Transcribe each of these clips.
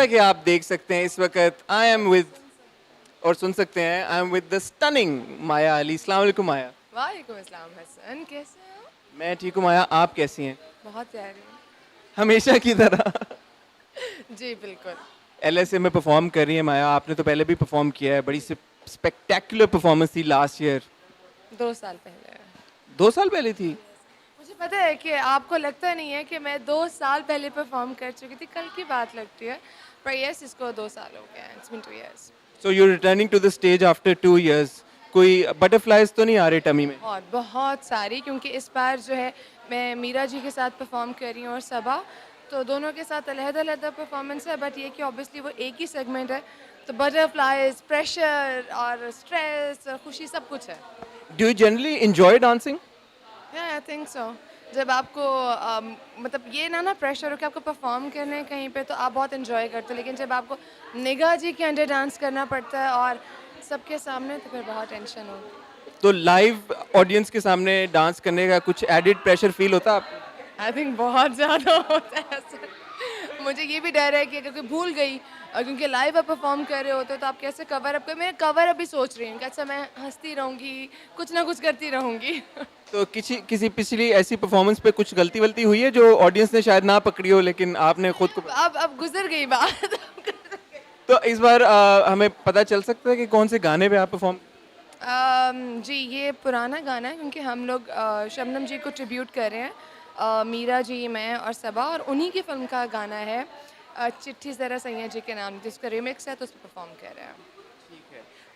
जैसा कि आप देख सकते हैं इस वक्त आई एम विद और सुन सकते हैं I am with the stunning Maya Ali. अस्सलाम वालेकुम माया। वालेकुम अस्सलाम हसन, कैसे हो? मैं ठीक हूँ माया, आप कैसी हैं? बहुत प्यारी हूँ। हमेशा की तरह। जी बिल्कुल। एलएसए में परफॉर्म कर रही है माया, आपने तो पहले भी परफॉर्म किया है, बड़ी स्पेक्टेकुलर परफॉर्मेंस थी लास्ट ईयर। 2 साल पहले। 2 साल पहले थी। मुझे पता है कि आपको लगता नहीं है कि मैं 2 साल पहले परफॉर्म कर चुकी थी, कल की बात लगती है, पर यस इसको 2 साल हो गया। It's been 2 years। So you returning to the stage after 2 years। कोई बटरफ्लाइज तो नहीं आ रहे टमी में? बहुत बहुत सारी, क्योंकि इस बार जो है मैं मीरा जी के साथ परफॉर्म कर रही हूँ और सबा, तो दोनों के साथ अलग-अलग परफॉर्मेंस है, बट ये कि ऑब्वियसली वो एक ही सेगमेंट है, तो बटरफ्लाइज, प्रेशर और स्ट्रेस और खुशी सब कुछ है। Do you generally enjoy dancing? I think so. जब आपको मतलब ये ना प्रेशर हो कि आपको परफॉर्म करना है कहीं पे, तो आप बहुत इन्जॉय करते हो, लेकिन जब आपको निगाह जी के अंडर डांस करना पड़ता है और सबके सामने, तो फिर बहुत टेंशन होती है। तो लाइव ऑडियंस के सामने डांस करने का कुछ एडिड प्रेशर फील होता है आपको? आई थिंक बहुत ज़्यादा होता है ऐसा। मुझे ये भी डर है कि अगर कोई भूल गई, और क्योंकि लाइव आप परफॉर्म कर रहे होते हो, तो आप कैसे कवर अप कर, मैं कवर अप भी सोच रही हूँ कि अच्छा मैं हंसती रहूँगी, कुछ ना कुछ करती रहूँगी। तो किसी किसी पिछली ऐसी परफॉर्मेंस पे कुछ गलती वलती हुई है जो ऑडियंस ने शायद ना पकड़ी हो लेकिन आपने खुद को? अब गुजर गई बात। तो इस बार हमें पता चल सकता है कि कौन से गाने पे आप परफॉर्म? जी ये पुराना गाना है, क्योंकि हम लोग शबनम जी को ट्रिब्यूट कर रहे हैं, मीरा जी, मैं और सबा, और उन्हीं की फिल्म का गाना है चिट्ठी ज़रा सैया जी के नाम, जिसका रिमिक्स है, तो उस पर परफॉर्म कर रहे हैं।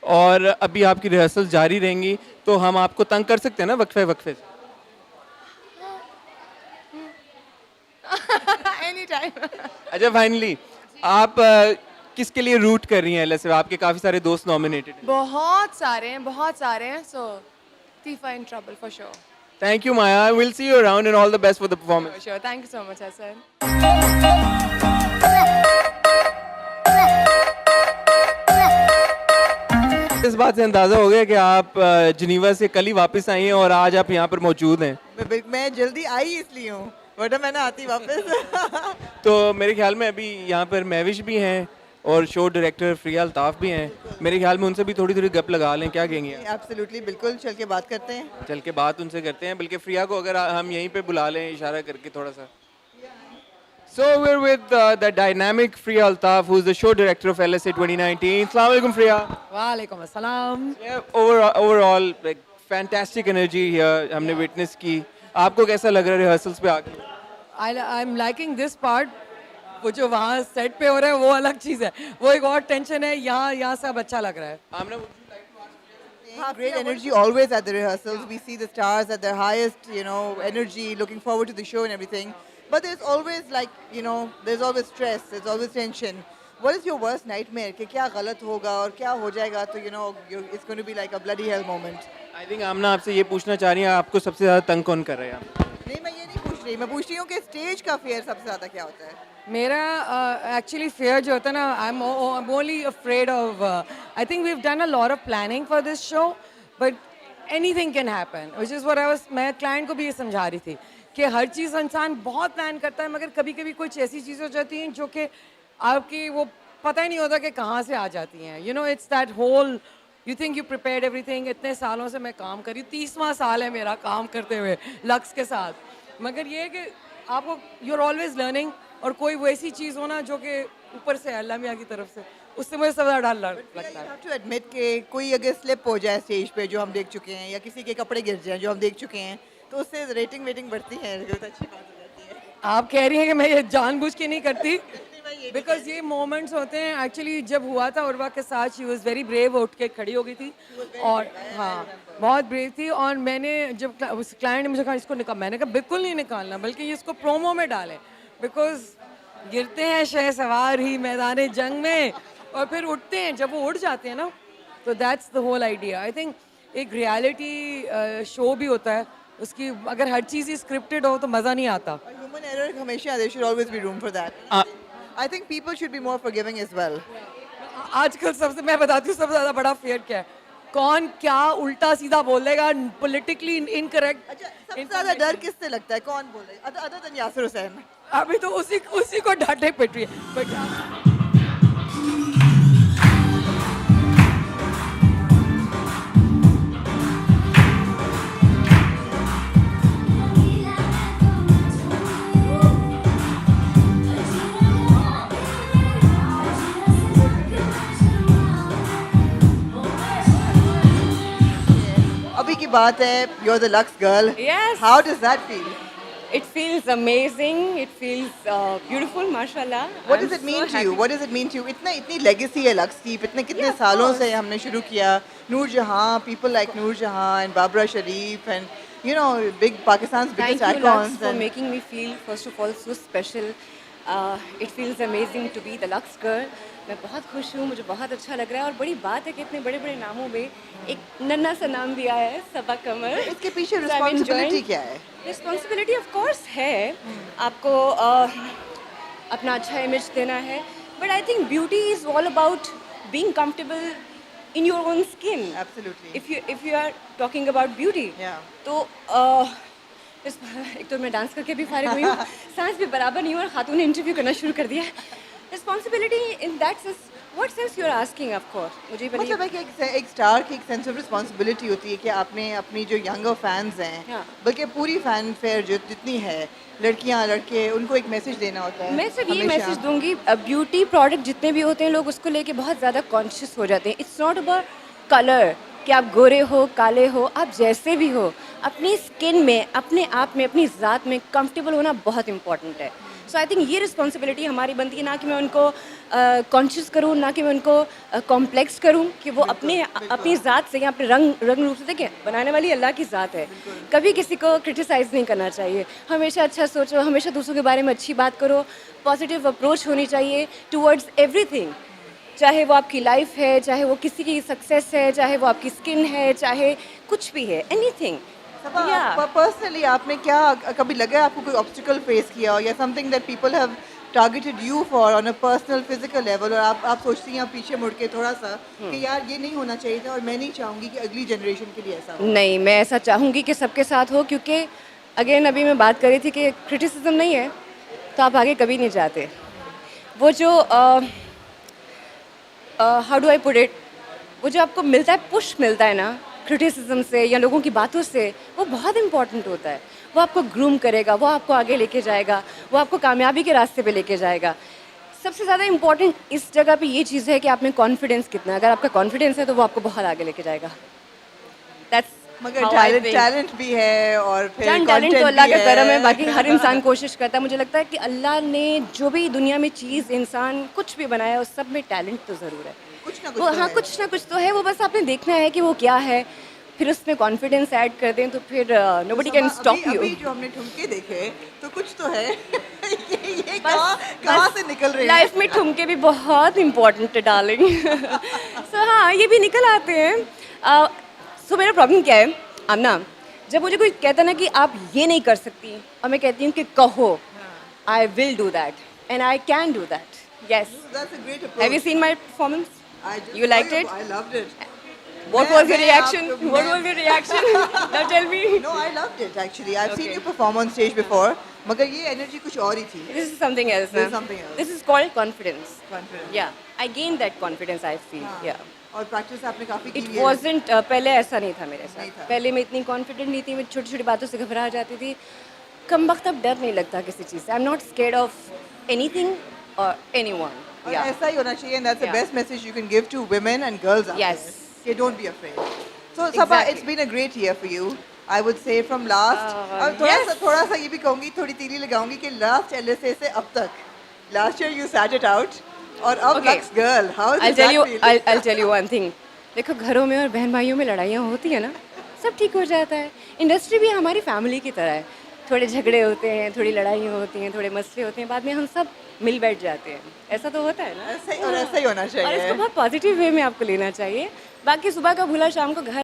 और अभी आपकी रिहर्सल जारी रहेंगी तो हम आपको तंग कर सकते हैं ना वक्फे वक्फे से? Any time. अच्छा फाइनली आप किसके लिए रूट कर रही हैं एलएसए? आपके काफी सारे दोस्त नॉमिनेटेड हैं। बहुत सारे हैं, सो तीफा in trouble for sure. Thank you Maya, will see you around and all the best for the performance. Sure, thank you so much Hasan. इस बात से अंदाजा हो गया कि आप जिनीवा से कल ही वापस आई हैं और आज आप यहाँ पर मौजूद हैं। मैं जल्दी आई इसलिए हूँ, वरना मैं ना आती वापस। तो मेरे ख्याल में अभी यहाँ पर महविश भी हैं और शो डायरेक्टर फ्रिया अल्ताफ भी हैं। मेरे ख्याल में उनसे भी थोड़ी थोड़ी गप लगा लें, क्या कहेंगे आप? एब्सोल्युटली, बिल्कुल, चल के बात करते हैं। चल के बात उनसे करते हैं, बल्कि फ्रिया को अगर हम यहीं पे बुला लें इशारा करके थोड़ा सा। So we're with the dynamic Friya Altaf, who's the show director of LSA 2019. Assalamu alaikum, Friya. वालेकुम अस्सलाम। Yeah, overall, like fantastic energy here. हमने witness की। आपको कैसा लग रहा है rehearsals पे आके? I'm liking this part। वो जो वहाँ सेट पे हो रहा है वो अलग चीज़ है, वो एक और टेंशन है। यहाँ सब अच्छा लग रहा है। आमना, Great energy always at the rehearsals. We see the stars at their highest, energy, looking forward to the show and everything. But there's always there's always stress, there's always tension. What is your worst nightmare? कि क्या गलत होगा और क्या हो जाएगा, तो it's going to be like a bloody hell moment. I think आमना आपसे ये पूछना चाह रही हैं आपको सबसे ज़्यादा तंग कौन कर रहा है? नहीं, मैं ये नहीं पूछ रही, मैं पूछ रही हूँ कि स्टेज का fear सबसे ज़्यादा क्या होता है? मेरा एक्चुअली फेयर जो होता है ना, I'm only afraid of I think we've done a lot of planning for this show, but anything can happen, which is what मैं क्लाइंट को भी ये समझा रही थी कि हर चीज़ इंसान बहुत प्लान करता है, मगर कभी कभी कुछ ऐसी चीज़ हो जाती हैं जो कि आपकी वो पता ही नहीं होता कि कहाँ से आ जाती हैं। It's that whole, you think you prepared everything. इतने सालों से मैं काम कर रही हूँ, 30वां साल है मेरा काम करते हुए लक्स के साथ, मगर ये है कि आपको यू आर ऑलवेज लर्निंग, और कोई वैसी चीज़ हो ना जो कि ऊपर से अल्लाह मियाँ की तरफ से, उससे मुझे सबसे ज़्यादा डर लगता है। टू एडमिट कि कोई अगर स्लिप हो जाए स्टेज पे, जो हम देख चुके हैं, या किसी के कपड़े गिर जाएं जो हम देख चुके हैं, तो उससे रेटिंग वेटिंग बढ़ती है, बहुत अच्छी बात हो जाती है। आप कह रही हैं कि मैं ये जानबूझ के नहीं करती, बिकॉज ये मोमेंट्स होते हैं। एक्चुअली जब हुआ था उर्वा के साथ, शी वॉज वेरी ब्रेव, उठ के खड़ी हो गई थी, और हाँ बहुत ब्रेव थी। और मैंने जब उस क्लाइंट ने मुझे कहा इसको निकाल, मैंने कहा बिल्कुल नहीं निकालना, बल्कि इसको प्रोमो में डालें, बिकॉज गिरते हैं शहसवार ही मैदान जंग में और फिर उठते हैं। जब वो उठ जाते हैं ना, तो that's the whole idea. I think एक रियलिटी शो भी होता है, उसकी अगर हर चीज़ ही स्क्रिप्टेड हो तो मज़ा नहीं आता। ह्यूमन एरर हमेशा, there should always be room for that. I think people should be more forgiving as well. आजकल सबसे, मैं बताती हूँ सबसे ज़्यादा बड़ा फेयर क्या है, कौन क्या उल्टा सीधा बोलेगा, पॉलिटिकली इनकरेक्ट। अच्छा, सबसे ज़्यादा डर किससे लगता है, कौन बोल रहा है, अदर देन यासिर हुसैन? अभी तो उसी को डांटे पिट रही है। बात है, you're the Lux girl. Yes. How does that feel? It feels amazing. It feels beautiful, mashallah. What I'm does it so mean to you? happy. What does it mean to you? इतनी legacy है Lux की, कितने Yeah, of सालों course. से हमने शुरू किया. Noor Jahan, people like Noor Jahan and Babra Sharif and you know big Pakistan's biggest Thank you, Lux, icons. for and making me feel, first of all, so special. It feels amazing to be the Lux girl. मैं बहुत खुश हूँ, मुझे बहुत अच्छा लग रहा है और बड़ी बात है कि इतने बड़े बड़े नामों में एक नन्हा सा नाम भी आया है, सबा कमर. इसके पीछे So I'm responsibility enjoying. क्या है? रिस्पॉन्सिबिलिटी ऑफ कोर्स है, आपको अपना अच्छा इमेज देना है, but I think beauty is all about being comfortable in your own skin. Absolutely. If you are talking about beauty, Yeah. तो एक तो मैं डांस करके भी फारिग हुई हूँ, सांस भी बराबर नहीं हुआ और खातून ने इंटरव्यू करना शुरू कर दिया. Responsibility in that sense, what sense you are asking, of course मुझे बड़ी मतलब है कि एक स्टार की एक सेंस ऑफ रिस्पॉन्सिबिलिटी होती है कि आपने अपनी जो यंगर फैंस हैं, हाँ. बल्कि पूरी फैन फेयर जो जितनी है, लड़कियां लड़के, उनको एक मैसेज देना होता है. मैं सिर्फ ये हमेशा. मैसेज दूंगी, ब्यूटी प्रोडक्ट जितने भी होते हैं लोग उसको लेके बहुत ज़्यादा कॉन्शियस हो जाते हैं. इट्स नॉट अबाउट कलर, कि आप गोरे हो काले हो, आप जैसे भी हो, अपनी स्किन में, अपने आप में, अपनी ज़ात में कंफर्टेबल होना बहुत इंपॉर्टेंट है. सो आई थिंक ये रिस्पॉन्सिबिलिटी हमारी बनती है, ना कि मैं उनको कॉन्शियस करूँ, ना कि मैं उनको कॉम्प्लेक्स करूँ कि वो अपनी ज़ात से या अपने रंग रूप से, देखें बनाने वाली अल्लाह की ज़ात है, कभी किसी को क्रिटिसाइज़ नहीं करना चाहिए. हमेशा अच्छा सोचो, हमेशा दूसरों के बारे में अच्छी बात करो, पॉजिटिव अप्रोच होनी चाहिए टूवर्ड्स एवरीथिंग. चाहे वो आपकी लाइफ है, चाहे वो किसी की सक्सेस है, चाहे वो आपकी स्किन है, चाहे कुछ भी है, एनीथिंग. पर्सनली आपने क्या कभी लगा है आपको कोई ऑब्स्टिकल फेस किया हो या something that people have targeted you for on a personal physical level, और आप सोचती हैं पीछे मुड़ के थोड़ा सा कि यार ये नहीं होना चाहिए था और मैं नहीं चाहूँगी कि अगली जनरेशन के लिए ऐसा हो? नहीं, मैं ऐसा चाहूँगी कि सबके साथ हो, क्योंकि अगेन अभी मैं बात कर रही थी कि क्रिटिसिज्म नहीं है तो आप आगे कभी नहीं जाते. वो जो how do I put it, वो जो आपको मिलता है, पुश मिलता है ना क्रिटिसिज्म से या लोगों की बातों से, वो बहुत इंपॉर्टेंट होता है. वो आपको ग्रूम करेगा, वो आपको आगे लेके जाएगा, वो आपको कामयाबी के रास्ते पे लेके जाएगा. सबसे ज़्यादा इंपॉर्टेंट इस जगह पे ये चीज़ है कि आप में कॉन्फिडेंस कितना है. अगर आपका कॉन्फिडेंस है तो वो आपको बहुत आगे लेके जाएगा. दैट्स मगर टैलेंट भी है और फिर टैलेंट content तो अल्लाह भी का करम है, है. बाकी हर इंसान कोशिश करता है. मुझे लगता है कि अल्लाह ने जो भी दुनिया में चीज़, इंसान कुछ भी बनाया, उस सब में टैलेंट तो ज़रूर है. कुछ ना कुछ वो तो हाँ, है. कुछ ना कुछ तो है, वो बस आपने देखना है कि वो क्या है, फिर उसमें कॉन्फिडेंस ऐड कर दें तो फिर नोबडी कैन स्टॉप यू. अभी जो हमने ठुमके देखे तो कुछ तो है. ये कहाँ से निकल रहे हैं? लाइफ में ठुमके भी बहुत इंपॉर्टेंट है डार्लिंग. सो हाँ, ये भी निकल आते हैं. सो मेरा प्रॉब्लम क्या है आमना, जब मुझे कोई कहता ना कि आप ये नहीं कर सकती और मैं कहती हूँ कि कहो, I will do that and I can do that. Yes. That's a great approach. Have you seen my performance? I just You liked saw it? I loved it. What मैं- was your मैं reaction? आपको- What मैं- was your reaction? Now tell me. No, I loved it actually. I've seen Okay. you perform on stage before. मगर ये energy कुछ और ही थी. This is something else. This is na? something else. This is called confidence. Confidence. Yeah, I gained that confidence. I feel. हाँ. Yeah. और practice आपने काफी की It है. wasn't पहले ऐसा नहीं था मेरे नहीं साथ. था. पहले मैं इतनी confident नहीं थी. मैं छोटी छोटी बातों से घबरा जाती थी. कम वक्त अब डर नहीं लगता किसी चीज़ से. I'm not scared of anything or anyone. और Yeah. ऐसा ही होना चाहिए. And that's the Yeah. best message you can give to women and girls out Yes. there. Okay, don't be afraid. So Sabah, Exactly. it's been a great year for you. I would say from last. और yes. थोड़ा सा ये भी कहूँगी, थोड़ी तीली लगाऊंगी कि last LSA से अब तक. Last year you sat it out. और अब Okay. Lux girl, how does I'll tell that you. feel? I'll tell you one thing. देखो, घरों में और बहन भाइयों में लड़ाइयाँ होती है ना, सब ठीक हो जाता है. इंडस्ट्री भी हमारी फैमिली की तरह है. थोड़े झगड़े होते हैं, थोड़ी लड़ाइयाँ होती हैं, थोड़े मसले होते हैं, बाद में हम सब मिल बैठ जाते हैं. ऐसा तो होता है ना. ऐसा ही होना चाहिए. और इसको बहुत पॉजिटिव वे में आपको लेना चाहिए. बाकी सुबह का भूला शाम को घर